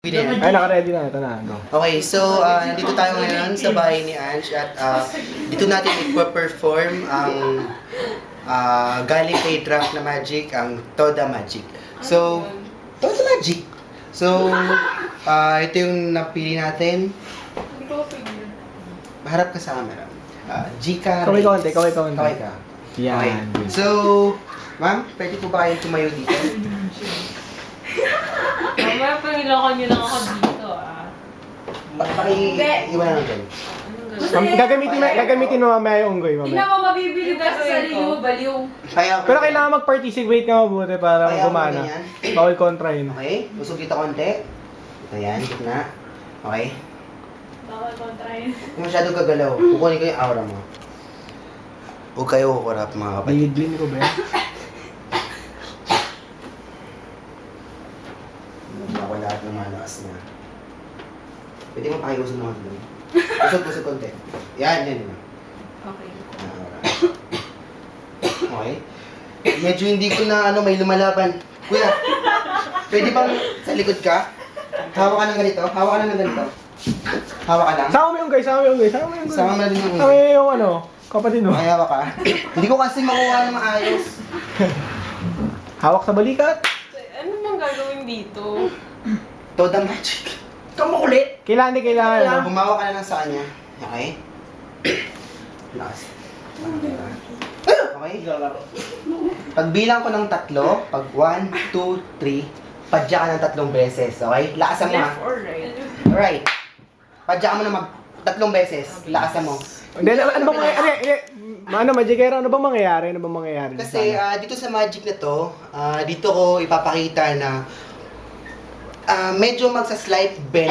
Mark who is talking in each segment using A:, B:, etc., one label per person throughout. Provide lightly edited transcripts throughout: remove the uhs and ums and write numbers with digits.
A: Ay, naka-ready na. Ito na. Go.
B: Okay, so nandito tayo ngayon sa bahay ni Ange at dito natin i-perform ang galing kay Draft na Magic, ang Toda Magic. So, Toda Magic. So, ito yung napili natin. Harap ka sa camera. Gika.
A: Kaway ka konti, kaway ka konti.
B: Kaway ka.
A: Yan.
B: Okay. So, ma'am, pwede po ba kayong tumayo dito?
C: Mamaya pangiloko niyo lang ako dito,
B: Paki-iwan na lang dyan.
A: Gagamitin mo mamaya yung unggoy
C: Hindi
A: mamaya.
C: na mo mabibili ka sa sarili, baliw.
B: Kaya,
A: Pero kailangan mag-participate ka mabuti para
B: Kaya
A: gumana.
B: ganyan.
A: Bawal kontra yun.
B: Okay, usog dito konti. Ayan, gitna. Okay.
C: Bawal kontrahin.
B: Kung masyado gagalaw, kukunin ko yung aura mo. Huwag kayo kukurap mga kapatid.
A: David Blin ko ba yan?
B: Ako lahat ng malakas na. Pwede mo pakiusog naman doon. Usog konti. Yan.
C: Okay.
B: Aura. Okay. Medyo hindi ko na may lumalaban. Kuya, pwede bang sa likod ka? Hawak ka ng ganito. Hawak ka ng ganito. Hawak ka lang.
A: Sama mo yung unggoy, sama mo yung unggoy, sama mo yung unggoy.
B: Sama mo na din yung
A: Sama mo yung kapatid mo.
B: Okay, hawak ka. Hindi ko kasi makuha ng maayos.
A: Hawak sa balikat.
C: Ano bang gagawin dito?
B: Toda Magic. Kamukulit!
A: Kailangan.
B: Bumawa ka na lang sa kanya. Okay? Lakas. Okay? Pagbilang ko ng 3, pag 1, 2, 3, padya ka ng 3 beses. Okay? Lakasan mo ha.
C: Left or right?
B: Alright. Padya ka mo na 3 beses. Lakasan mo.
A: Hindi, ano bang mangyayari? Magikero, ano bang mangyayari?
B: Kasi dito sa Magic na to, dito ko ipapakita na medyo magsa-slight bend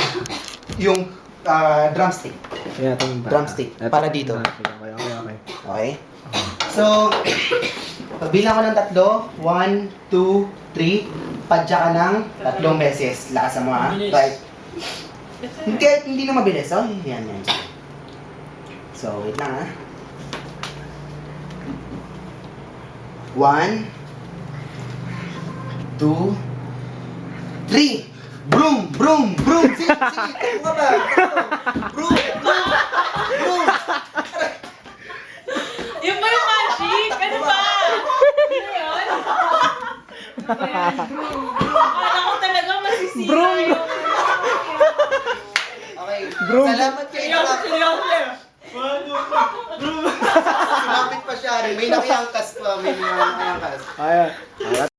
B: yung drumstick.
A: Yeah, itong
B: Drumstick. Para dito.
A: Okay.
B: Okay? So, pagbilang ko ng 3, 1, 2, 3, padya ka ng 3 beses. Lakasan mo ha. Right. Hindi na mabilis. Oh, yan. So, wait lang ha. 1, 2, 3. Broom! Sige! Takbo ka ba? Broom!
C: Yung ba yung magic? Ano ba? Ano yun? Akala ko talaga masisira
A: Broom.
C: yung...
B: Okay.
A: Broom.
B: Salamat kayo. Lumapit pa siya. May nakiangkas pa. May nakiangkas.
A: Ayan.